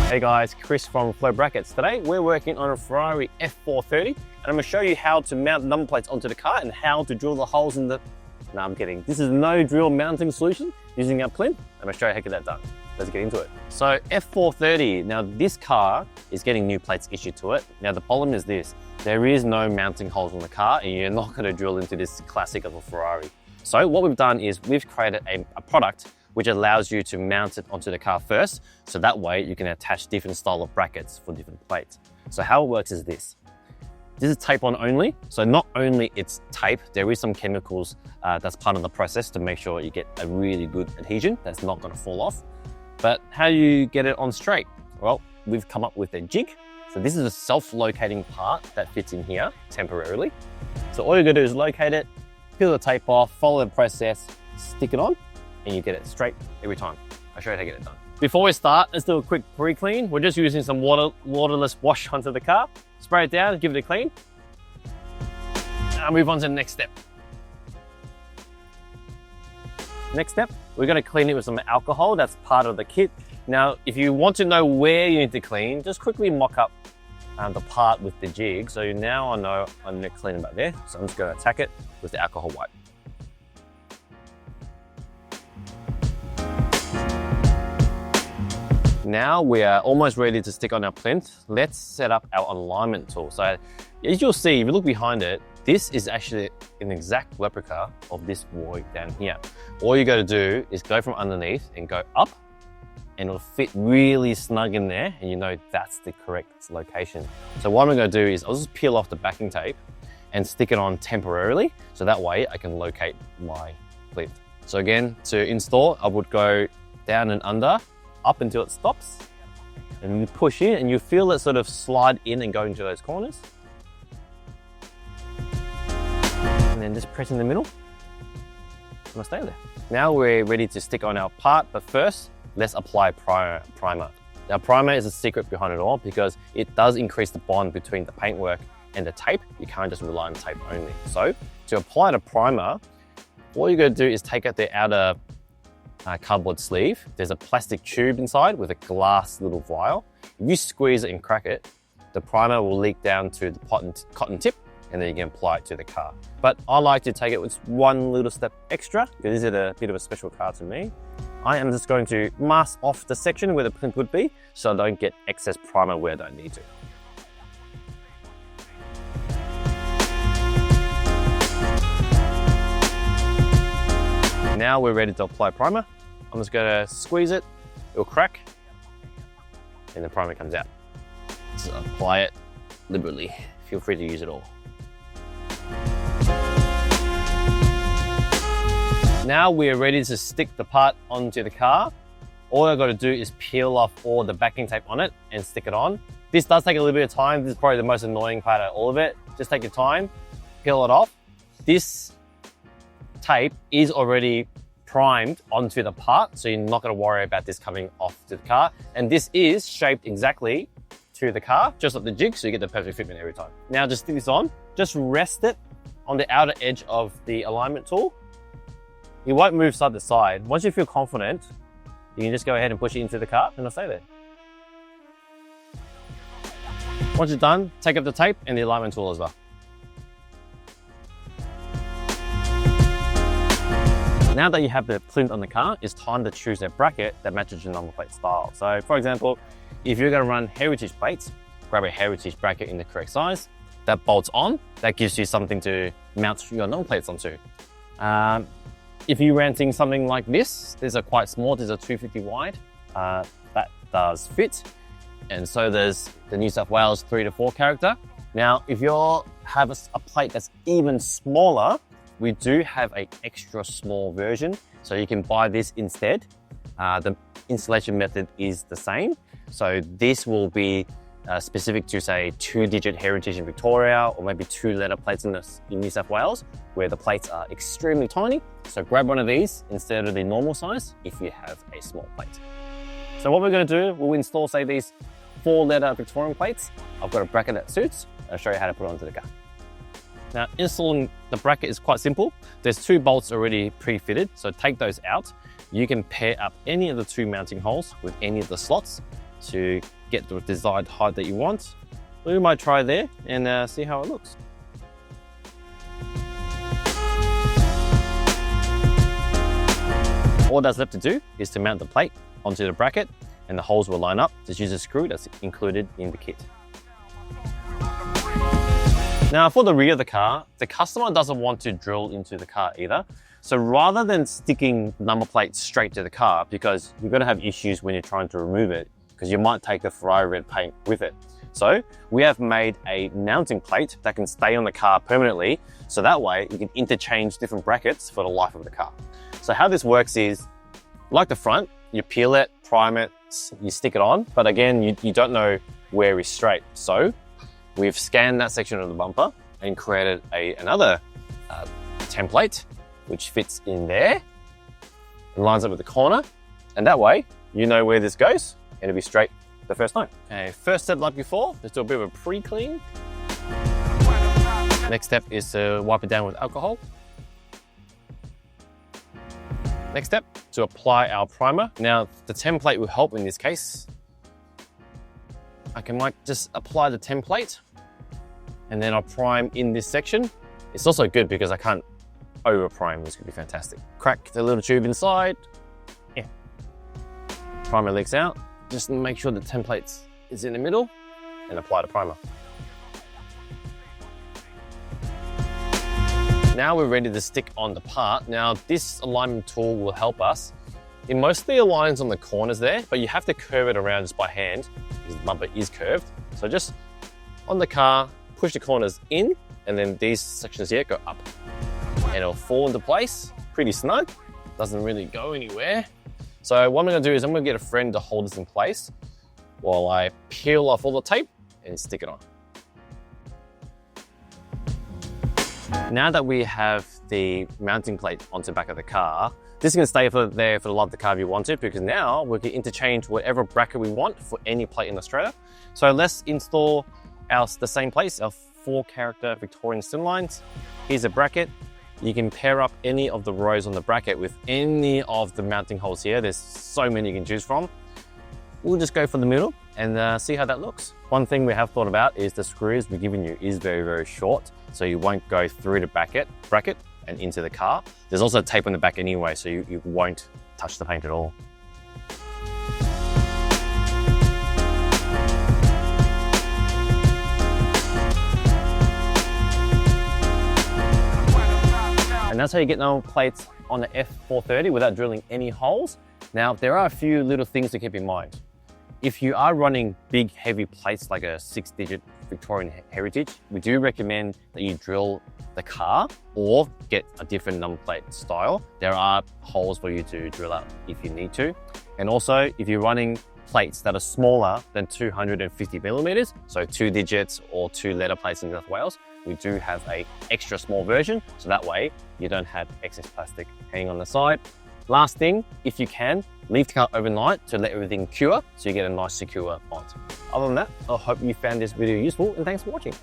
Hey guys, Chris from Flow Brackets. Today we're working on a Ferrari F430 and I'm going to show you how to mount number plates onto the car and how to drill the holes in the... No, I'm kidding. This is no drill mounting solution using our plinth. I'm going to show you how to get that done. Let's get into it. So F430, now this car is getting new plates issued to it. Now the problem is this, there is no mounting holes on the car and you're not going to drill into this classic of a Ferrari. So what we've done is we've created a product which allows you to mount it onto the car first, so that way you can attach different style of brackets for different plates. So how it works is this. This is tape on only, so not only it's tape, there is some chemicals that's part of the process to make sure you get a really good adhesion that's not going to fall off. But how do you get it on straight? Well, we've come up with a jig. So this is a self-locating part that fits in here temporarily. So all you're going to do is locate it, peel the tape off, follow the process, stick it on, and you get it straight every time. I'll show you how to get it done. Before we start, let's do a quick pre-clean. We're just using some waterless wash onto the car. Spray it down, give it a clean. Now move on to the next step. Next step, we're going to clean it with some alcohol. That's part of the kit. Now, if you want to know where you need to clean, just quickly mock up the part with the jig. So now I know I need to clean about there. So I'm just going to attack it with the alcohol wipe. Now we are almost ready to stick on our plinth. Let's set up our alignment tool. So as you'll see, if you look behind it, this is actually an exact replica of this boy down here. All you got to do is go from underneath and go up, and it'll fit really snug in there, and you know that's the correct location. So what I'm going to do is I'll just peel off the backing tape and stick it on temporarily, so that way I can locate my plinth. So again, to install, I would go down and under, up until it stops, and you push in and you feel it sort of slide in and go into those corners. And then just press in the middle, and it'll stay there. Now we're ready to stick on our part, but first, let's apply primer. Now primer is a secret behind it all because it does increase the bond between the paintwork and the tape. You can't just rely on tape only. So to apply the primer, all you're going to do is take out the outer cardboard sleeve. There's a plastic tube inside with a glass little vial. If you squeeze it and crack it, the primer will leak down to the cotton tip, and then you can apply it to the car. But I like to take it with one little step extra because this is a bit of a special car to me. I am just going to mask off the section where the plinth would be so I don't get excess primer where I don't need to. Now we're ready to apply primer. I'm just going to squeeze it, it'll crack, and the primer comes out. Just apply it liberally. Feel free to use it all. Now we're ready to stick the part onto the car. All I've got to do is peel off all the backing tape on it and stick it on. This does take a little bit of time. This is probably the most annoying part of all of it. Just take your time, peel it off. This tape is already primed onto the part, so you're not going to worry about this coming off to the car. And this is shaped exactly to the car, just like the jig, so you get the perfect fitment every time. Now just stick this on, just rest it on the outer edge of the alignment tool. You won't move side to side. Once you feel confident, you can just go ahead and push it into the car and it'll stay there. Once you're done, take up the tape and the alignment tool as well. Now that you have the plinth on the car, it's time to choose a bracket that matches your number plate style. So for example, if you're going to run heritage plates, grab a heritage bracket in the correct size. That bolts on, that gives you something to mount your number plates onto. If you're renting something like this, these are quite small, these are 250 wide, that does fit. And so there's the New South Wales 3 to 4 character. Now, if you have a plate that's even smaller, we do have an extra small version, so you can buy this instead. The installation method is the same. So this will be specific to say 2-digit heritage in Victoria, or maybe 2-letter plates in New South Wales, where the plates are extremely tiny. So grab one of these instead of the normal size if you have a small plate. So what we're going to do, we'll install say these 4-letter Victorian plates. I've got a bracket that suits. I'll show you how to put it onto the car. Now installing the bracket is quite simple. There's 2 bolts already pre-fitted, so take those out. You can pair up any of the 2 mounting holes with any of the slots. to get the desired height that you want. We might try there and see how it looks. All that's left to do is to mount the plate onto the bracket, and the holes will line up. Just use a screw that's included in the kit. Now for the rear of the car, the customer doesn't want to drill into the car either. So rather than sticking number plates straight to the car, because you're going to have issues when you're trying to remove it, because you might take the Ferrari red paint with it. So we have made a mounting plate that can stay on the car permanently. So that way you can interchange different brackets for the life of the car. So how this works is, like the front, you peel it, prime it, you stick it on, but again, you don't know where is straight. So we've scanned that section of the bumper and created another template, which fits in there and lines up with the corner. And that way, you know where this goes and it'll be straight the first time. Okay, first step like before, let's do a bit of a pre-clean. Next step is to wipe it down with alcohol. Next step, to apply our primer. Now, the template will help in this case. I might just apply the template and then I'll prime in this section. It's also good because I can't over prime. This could be fantastic. Crack the little tube inside. Yeah. Primer leaks out. Just make sure the template is in the middle and apply the primer. Now we're ready to stick on the part. Now this alignment tool will help us. It mostly aligns on the corners there, but you have to curve it around just by hand because the bumper is curved. So just on the car, push the corners in, and then these sections here go up. And it'll fall into place, pretty snug. Doesn't really go anywhere. So what I'm gonna do is I'm gonna get a friend to hold this in place while I peel off all the tape and stick it on. Now that we have the mounting plate onto the back of the car, this is going to stay there for the life of the car if you want it, because now we can interchange whatever bracket we want for any plate in Australia. So let's install the same place, our 4-character Victorian Slimlines. Here's a bracket. You can pair up any of the rows on the bracket with any of the mounting holes here. There's so many you can choose from. We'll just go for the middle and see how that looks. One thing we have thought about is the screws we're giving you is very, very short, so you won't go through the bracket and into the car. There's also tape on the back anyway, so you won't touch the paint at all. And that's how you get number plates on the F430 without drilling any holes. Now, there are a few little things to keep in mind. If you are running big, heavy plates like a 6-digit Victorian heritage, we do recommend that you drill the car or get a different number plate style. There are holes for you to drill out if you need to. And also, if you're running plates that are smaller than 250 millimeters, so 2 digits or 2 letter plates in New South Wales, we do have a extra small version, so that way you don't have excess plastic hanging on the side. Last thing, if you can, leave the car overnight to let everything cure so you get a nice secure bond. Other than that, I hope you found this video useful and thanks for watching.